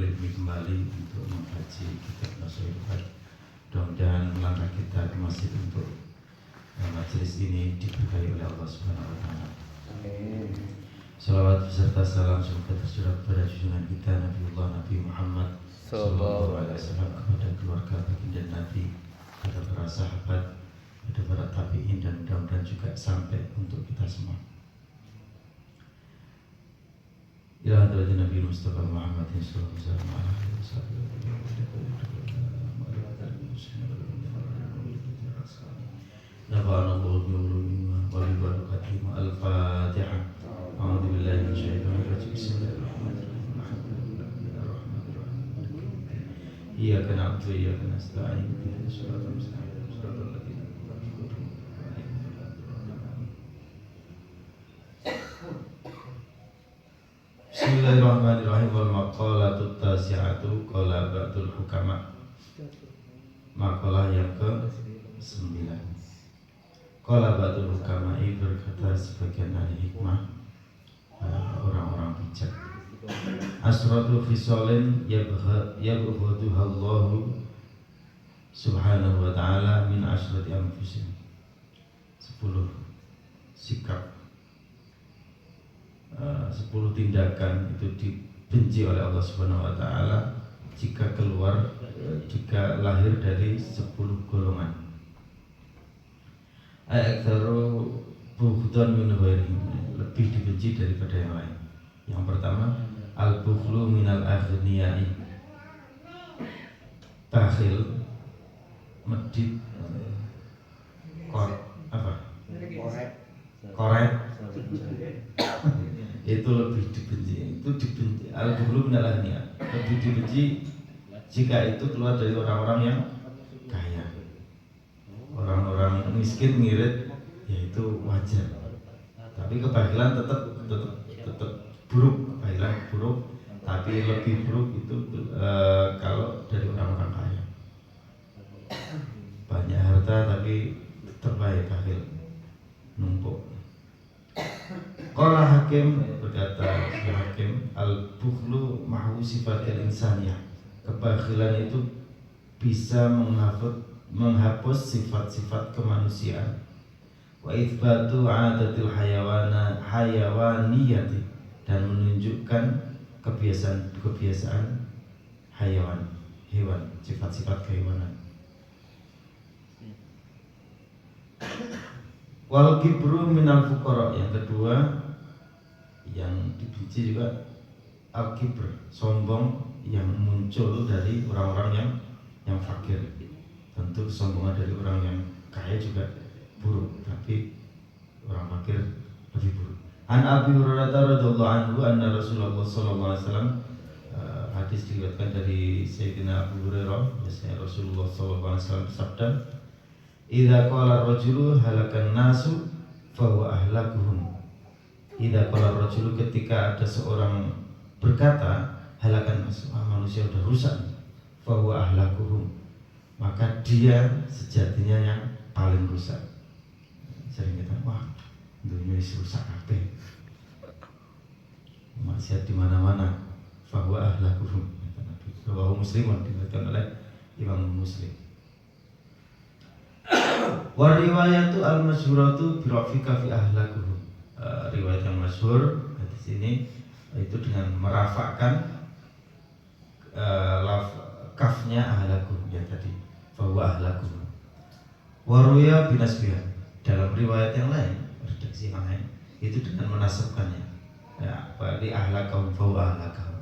Ilmi kembali untuk mengkaji kitab Nasihat. Mudah-mudahan langkah kita ke masjid untuk majelis ini diberkahi oleh Allah Subhanahu wa taala. Salawat beserta salam semoga tercurah kepada junjungan kita Nabi Muhammad sallallahu alaihi wasallam, kepada keluarga baginda Nabi, kepada para sahabat, kepada para tabi'in, dan mudah-mudahan juga sampai untuk kita semua. Ila hadratin Nabi Mustafa Muhammad sallallahu alaihi wasallam. نفعنا الله بعلومه وببركاته. الفاتحة. أعوذ بالله من الشيطان الرجيم. بسم الله الرحمن الرحيم. إياك نعبد وإياك نستعين. اهدنا الصراط المستقيم صراط الذين أنعمت عليهم غير المغضوب عليهم. Bismillahirrahmanirrahim. Wal maqalatul tasi'atu qala ba'dul hukama. Makalah yang ke-9. Qala ba'dul hukama'i, berkata sebagian ahli hikmah, orang-orang bijak, asratu fisolin yabghaduha Allahu subhanahu wa ta'ala min asrati anfusin. 10 sikap, 10 tindakan itu dibenci oleh Allah Subhanahu wa taala jika lahir dari 10 golongan. Aktsaru bughdan min ghairihim, lebih dibenci daripada yang lain. Yang pertama, al-bukhlu minal aghniyai, bakhil, medit, korek itu lebih dibenci. Al-bukhlu minal aghniyai, lebih dibenci jika itu keluar dari orang-orang yang kaya. Orang-orang miskin ngirit, yaitu wajar. Tapi kebahilan tetap buruk, kebahilan buruk. Tapi lebih buruk itu kalau dari orang-orang kaya. Banyak harta tapi tetap baik bahil, numpuk. Qala Hakim, berkata Hakim, al-bukhlu mahu sifatil insaniyah. Kebakhilan itu bisa menghapus sifat-sifat kemanusiaan. Wa itsbatu 'adatil hayawaniyati, dan menunjukkan kebiasaan hewan, sifat-sifat kehewanan. Wal kibru minal fuqara, yang kedua yang dibenci juga al-kibr, sombong yang muncul dari orang-orang yang fakir. Tentu kesombongan dari orang yang kaya juga buruk, tapi orang fakir lebih buruk. An Abi Hurairah radhiyallahu anhu anna Rasulullah sallallahu alaihi wasallam, hadis diriwayatkan dari Sayyidina Abu Hurairah, bahwasanya Rasulullah sallallahu alaihi wasallam bersabda, "Idza qala ar-rajulu halakan nasu fa huwa ahlakuhum." Idza qala ar-rajulu, ketika ada seorang berkata, halakan manusia sudah rusak, fa huwa ahlakuhum, maka dia sejatinya yang paling rusak. Sering kita, wah, dunia rusak kabeh, maksiat di mana-mana. Fahuwa ahlakuhum, kata Nabi. Rawahu Muslimun, diriwayatkan oleh Imam Muslim. Wa riwayatu al-masyhuratu bi rafika fi ahlakuhum. Riwayat yang masyhur di sini itu dengan merafakkan kafnya ahlakuhum, ya tadi bahwa ahlakuhum. Waruya binasbiha, dalam riwayat yang lain, redaksi yang lain itu dengan menasabkannya, ya, bagi ahlakahum bahwa ahlakahum.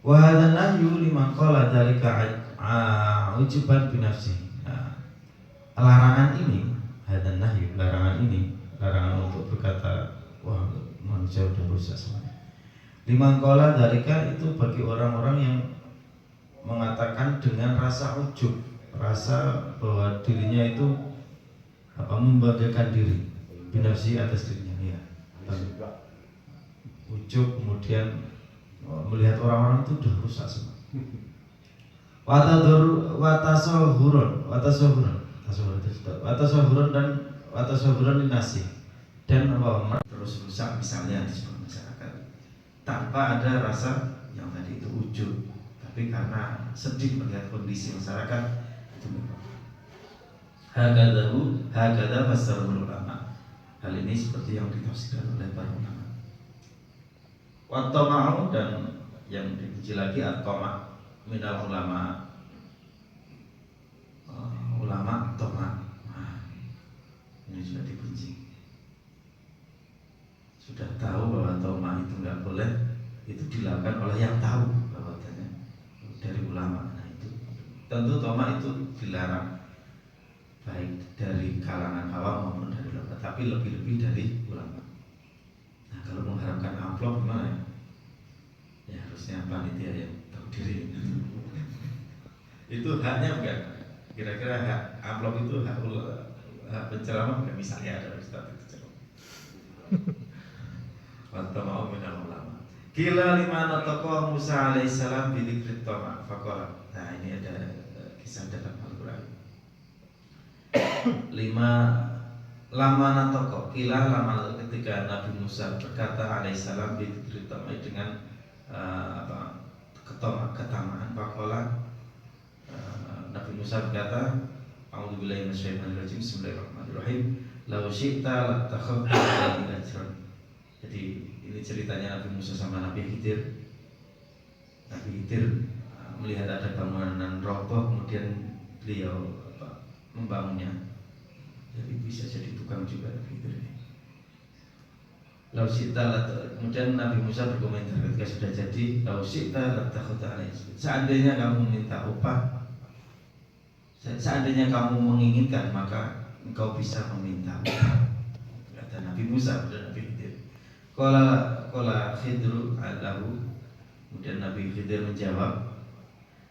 Wa hadza nahyu liman qala dzalika ujuban binafsihi. Larangan ini, hadza nahyu, larangan untuk berkata, wah, manusia sudah rusak semuanya. Liman qala dzalika, itu bagi orang-orang yang mengatakan dengan rasa ujub, rasa bahwa dirinya itu membanggakan diri, binafsi atas dirinya, ya. Ujub, kemudian melihat orang-orang itu sudah rusak semua. Watasahuran dinasi, dan terus rusak misalnya di sebuah masyarakat tanpa ada rasa yang tadi itu ujub, tapi karena sedih melihat kondisi masyarakat itu memang. Hakada fasarul ulama. Hal ini seperti yang ditafsirkan oleh para ulama. Wa tama'u, dan yang dipuji lagi at-tama' minal ulama. Ulama tama'. Ini sudah dibenci. Sudah tahu bahwa tama' itu nggak boleh, itu dilakukan oleh yang tahu bahwasanya dari ulama. Nah itu tentu tama' itu dilarang, baik dari kalangan awam maupun dari ulama, tapi lebih-lebih dari ulama. Nah kalau mengharapkan amplop gimana ya? Ya harusnya panitia yang tahu diri. Itu haknya bukan? Kira-kira hak amplop itu hak penceramah bukan? Misalnya ada ustaz itu ceramah. Wa mau minal ulama. Kila lima nataqa Musa alaihissalam bi dzikri tama' faqala. Nah ini ada kisah dalam Al-Qur'an. Lama natoko kila lama ketika Nabi Musa berkata alaihissalam diceritakan dengan ketamaan pakola. Nabi Musa berkata, A'udzubillahi minasyaitonirrajim, bismillahirrahmanirrahim, law syi'ta lattakhadta 'alaihi ajran. Jadi ini ceritanya Nabi Musa sama Nabi Khidir. Nabi Khidir melihat ada bangunan roboh, kemudian beliau membangunnya. Jadi bisa jadi tukang juga gitu. Lau sita, kemudian Nabi Musa berkomentar ketika sudah jadi, lau sita latakhota alaih. Seandainya kamu minta upah, seandainya kamu menginginkan, maka engkau bisa meminta upah. Kata Nabi Musa dan Nabi Khidir. Qala Khidru alahu. Kemudian Nabi Khidir menjawab,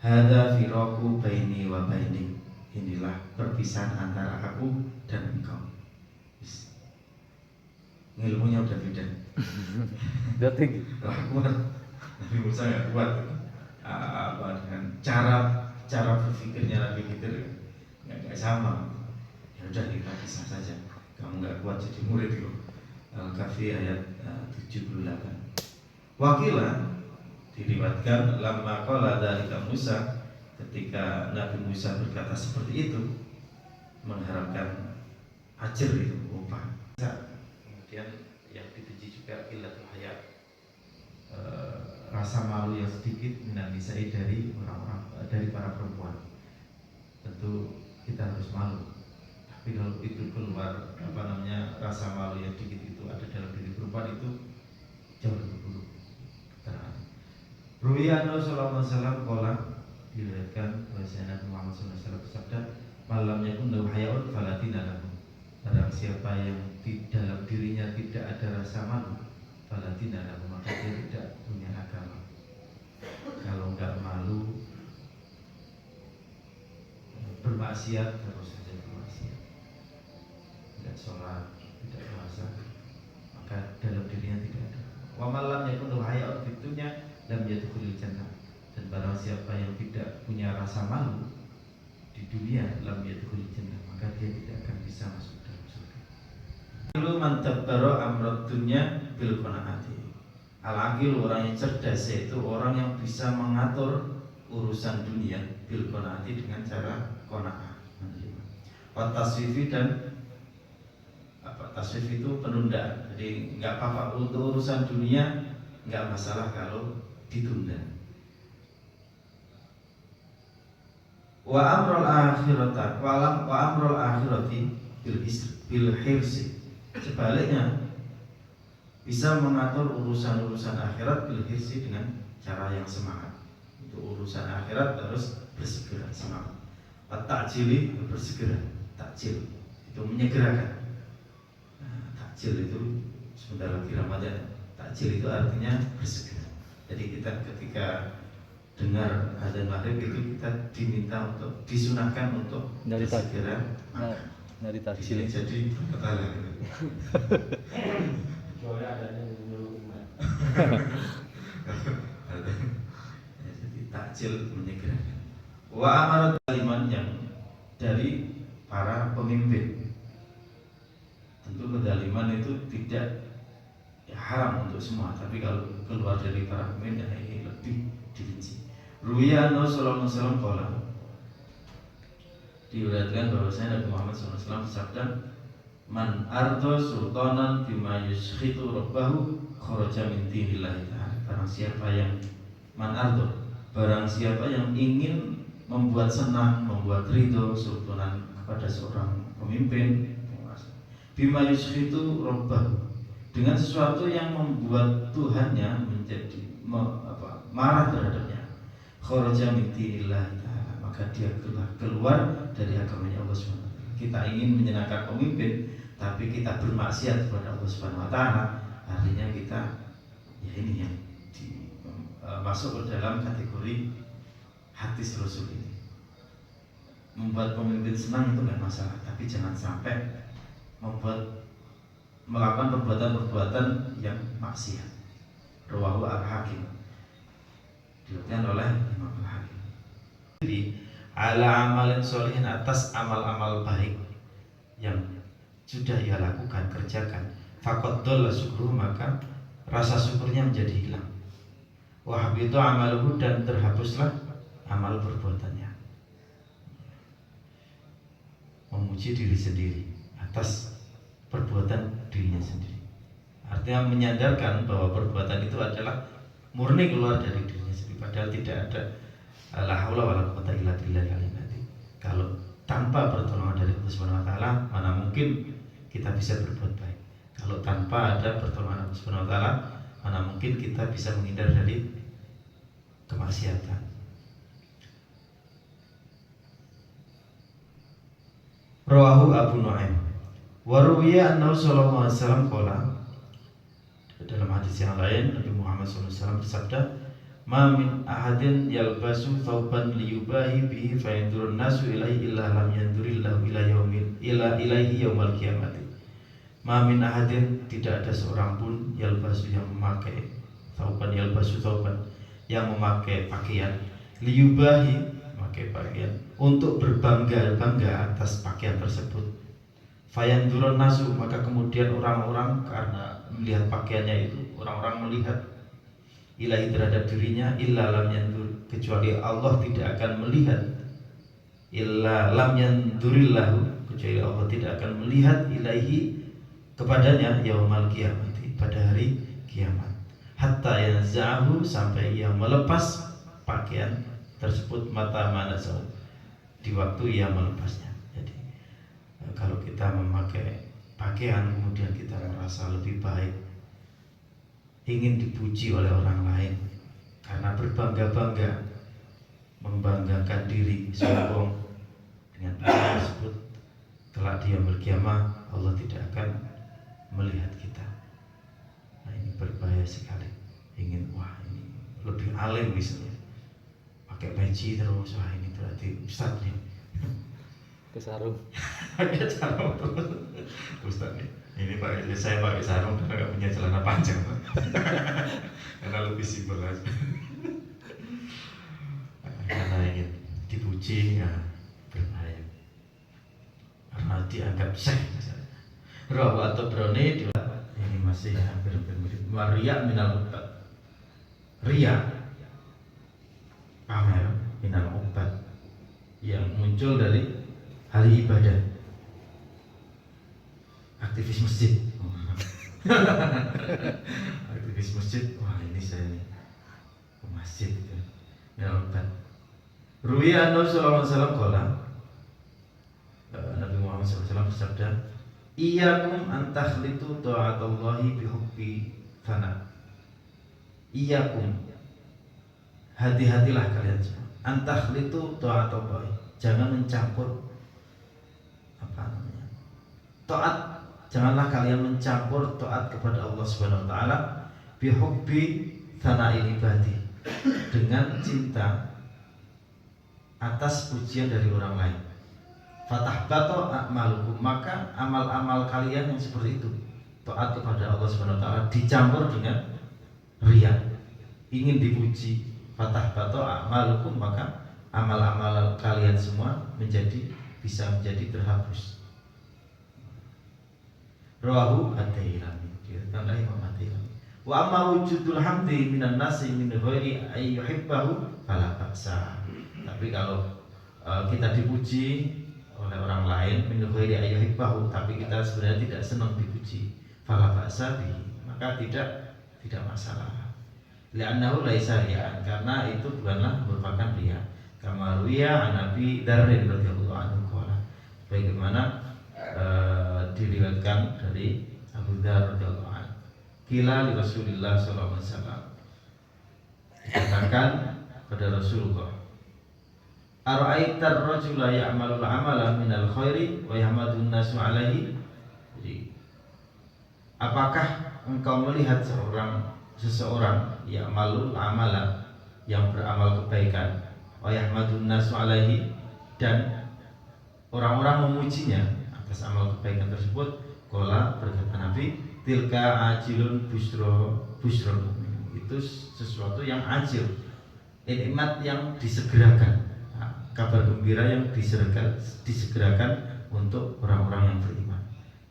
hada firaku baini wa baini. Inilah perpisahan antara aku dan engkau. Ilmunya udah beda. Udah tinggi. Kuat. Nabi Musa nggak kuat. Dengan cara berpikirnya Nabi Khidir nggak sama. Ya udah kita pisah saja. Kamu nggak kuat jadi murid loh. Al-Kahfi ayat 78. Wakilah diriwayatkan lamma qala dzalika Musa, ketika Nabi Musa berkata seperti itu, mengharapkan ajar itu upah. Kemudian yang dipuji juga ilatul haya, rasa malu yang sedikit minan nisa'i dari orang-orang, dari para perempuan. Tentu kita harus malu. Tapi kalau itu keluar rasa malu yang sedikit itu ada dalam diri perempuan, itu jauh lebih buruk. Ruwiyanu sallallahu alaihi wasallam qala, diriwayatkan bahwasanya Nabi Muhammad SAW bersabda, malamnya pun lahu hayaun falatina lahu. Barang siapa yang di dalam dirinya tidak ada rasa malu, falatina lahu, maka dia tidak punya agama. Kalau enggak malu, bermaksiat terus saja bermaksiat, tidak sholat, tidak puasa, maka dalam dirinya tidak ada. Wa malamnya pun lahu hayaun fitunya lam yadkhulul jannah. Dan barang siapa yang tidak punya rasa malu di dunia, lam yadkhulul jannah, maka dia tidak akan bisa masuk dalam surga. Lu mantabbaro amrad dunya bil qanaati. Al-aqil, orang yang cerdas, yaitu orang yang bisa mengatur urusan dunia bil qanaati, dengan cara qanaah, menerima. Wa taswifi, dan taswif itu penundaan. Jadi enggak apa-apa untuk urusan dunia, enggak masalah kalau ditunda. Wa amrul akhirati wa amrul akhirati bil hirsi. Sebaliknya, bisa mengatur urusan-urusan akhirat bil hirsi, dengan cara yang semangat. Untuk urusan akhirat harus bersegera, semangat. Wa ta'jili, bersegera, takjil itu menyegerakan. Nah, takjil itu sebentar lagi Ramadan. Takjil itu artinya bersegera. Jadi kita ketika dengar adzan maghrib itu kita diminta untuk disunahkan untuk segera makan. Dari takjil. Jadi petala gitu. Soalnya adanya menyuruh umat. Jadi takjil menyegerakan. Wa amarat kaliman, yang dari para pemimpin. Tentu kedaliman itu tidak haram untuk semua, tapi kalau keluar dari para pemimpin ini lebih dibenci. Ruya Nabi sallallahu alaihi wasallam qala, diriwayatkan bahwasanya Nabi Muhammad SAW bersabda, man ardo sultanan bima yuskhitu rabbahu kharaja min dinillahi ta'ala. Barang siapa yang man ardo, barang siapa yang ingin membuat senang, membuat ridho sultanan kepada seorang pemimpin, bima yuskhitu rabbahu, dengan sesuatu yang membuat Tuhannya menjadi marah terhadapnya, kharaja min dinillahi ta'ala, maka dia keluar dari agamanya Allah SWT. Kita ingin menyenangkan pemimpin tapi kita bermaksiat kepada Allah SWT, artinya kita ya ini yang masuk ke dalam kategori hadis Rasul ini. Membuat pemimpin senang itu nggak masalah, tapi jangan sampai melakukan perbuatan-perbuatan yang maksiat. Rawahu Al-Hakim, diriwayatkan oleh Imam Al-Hakim. Jadi ala amalin sholihin, atas amal-amal baik yang sudah ia lakukan, kerjakan, faqad dhalla syukruhu, maka rasa syukurnya menjadi hilang. Wa habitu amaluhu, dan terhapuslah amal perbuatannya. Memuji diri sendiri atas perbuatan dirinya sendiri, artinya menyadarkan bahwa perbuatan itu adalah murni keluar dari dirinya sendiri, padahal tidak ada la haula wala quwata illa billah. Kalau tanpa pertolongan dari Allah Subhanahu wa taala, mana mungkin kita bisa berbuat baik. Kalau tanpa ada pertolongan Allah Subhanahu wa taala, mana mungkin kita bisa menghindar dari kemaksiatan. Rawahu Abu Nu'aim wa ruwiya annahu sallallahu alaihi wasallam qala, dalam hadis yang lain Nabi Muhammad SAW bersabda, ma min ahadin yalbasu thawban liyubahi bihi fayandurun nasu ilaihi illa lam yandurillahu ilaihi yaumal qiyamati. Ma min ahadin, tidak ada seorang pun, yalbasu, yang memakai thawban, yalbasu thawban, yang memakai pakaian, liyubahi, memakai pakaian untuk berbangga-bangga atas pakaian tersebut, fayandurun nasu, maka kemudian orang-orang karena melihat pakaiannya itu, orang-orang melihat ilahi terhadap dirinya, illa lam yandur, kecuali Allah tidak akan melihat, illa lam yandurillahu, kecuali Allah tidak akan melihat ilahi kepadanya yaumal qiyamati, pada hari kiamat, hatta yanza'ahu, sampai ia melepas pakaian tersebut, mata manasau, di waktu ia melepasnya. Jadi kalau kita memakai pakaian kemudian kita merasa lebih baik, ingin dipuji oleh orang lain karena berbangga-bangga, membanggakan diri, sombong dengan pakaian tersebut, kelak di yaumul qiyamah Allah tidak akan melihat kita. Nah, ini berbahaya sekali. Ingin ini lebih alim misalnya, pakai peci terus, ini berarti ustaz nih. Ke sarung. Pakai sarung terus, ustaz nih. Ini saya pakai sarung karena nggak punya celana panjang, karena lebih simpel aja. Karena ingin dipuji, ya berbahaya. Karena dianggap syekh misalnya. Rawu atau brone, ini masih hampir mirip. Waria minal ubat, ria, pamer minal ubat, yang muncul dari hari ibadah. Aktivis masjid, aktivis masjid, wah ini saya nih ke masjid gitu, nyelonkat. Ruwiya Nabi sallallahu alaihi wasallam qala, Nabi Muhammad SAW bersabda, iyyakum an takhlitu ta'atallahi bihubbi fana. Iyyakum, hati-hatilah kalian semua, an takhlitu ta'atallahi, jangan mencampur taat. Janganlah kalian mencampur taat kepada Allah Subhanahu wa taala bihubbi thana'il ibadi, dengan cinta atas pujian dari orang lain. Fatahbatu a'malukum, maka amal-amal kalian yang seperti itu, taat kepada Allah Subhanahu wa taala dicampur dengan riya, ingin dipuji. Fatahbatu a'malukum, maka amal-amal kalian semua bisa menjadi terhapus. Rawahu At-Tailani, diriwayatkan oleh Imam At-Tailani. Wa amma wujudul hamdi minan nasi min ghairi ay yuhibbahu fala ba'sa. Tapi kalau kita dipuji oleh orang lain min ghairi ay yuhibbahu, tapi kita sebenarnya tidak senang dipuji, fala ba'sa bi, maka tidak masalah. Li'annahu laisa riya'an, karena itu bukanlah merupakan riya. Kama ruwiya an Nabi Dzarrin radhiyallahu anhu qala, bagaimana diriwayatkan dari Abu Dzar radhiyallahu anhu, qila li Rasulillah sallallahu alaihi wasallam, dikatakan pada Rasulullah, ara'aitar rajula ya'malul amala minal khairi wa yahmadun nasu alaihi. Jadi, apakah engkau melihat seseorang ya'malul amala, yang beramal kebaikan, wa yahmadun nasu alaihi, dan orang-orang memujinya atas amal kebaikan tersebut. Qala, berkata Nabi, tilka ajilun busro mu'min, itu sesuatu yang ajil, nikmat yang disegerakan, kabar gembira yang disegerakan untuk orang-orang yang beriman.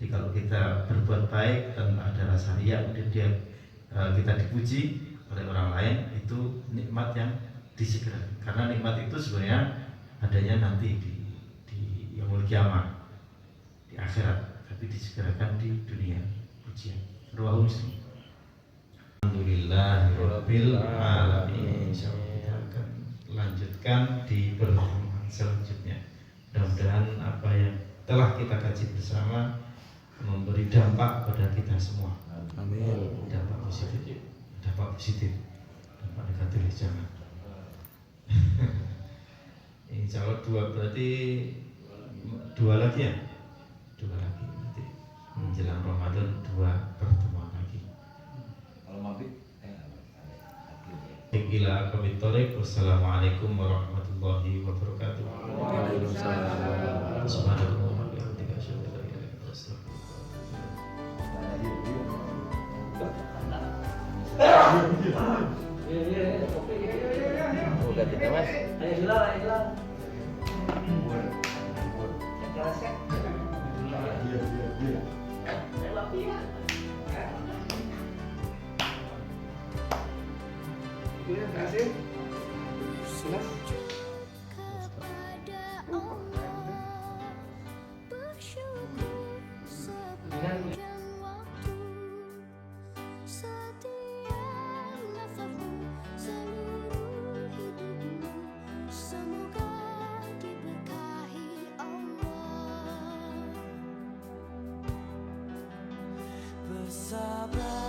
Jadi kalau kita berbuat baik tanpa ada rasa riya, kemudian kita dipuji oleh orang lain, itu nikmat yang disegerakan. Karena nikmat itu sebenarnya adanya nanti di yaumul kiamah, di akhirat, tapi disegerakan di dunia. Pujian Rawahu Muslim. Alhamdulillahirabbil alamin. Insyaallah kita akan lanjutkan di pertemuan selanjutnya. Mudah-mudahan apa yang telah kita kaji bersama memberi dampak pada kita semua. Amin. Dampak positif, dampak negatif jangan. Insya Allah berarti dua lagi ya, nanti menjelang Ramadan 2 pertemuan lagi. Kalau maghrib Ila kami tarik. Wassalamualaikum warahmatullahi wabarakatuh. Waalaikumsalam. Subhanallah wa bihamdihi asyhadu an la ilaha illa anta astaghfiruka. Oh, ganti Mas. ayo hilang. Terima kasih. Silas. Kepada Allah bersyukur sepanjang waktu, setiap nafasmu, seluruh hidupmu, semoga diberkahi Allah. Bersabar.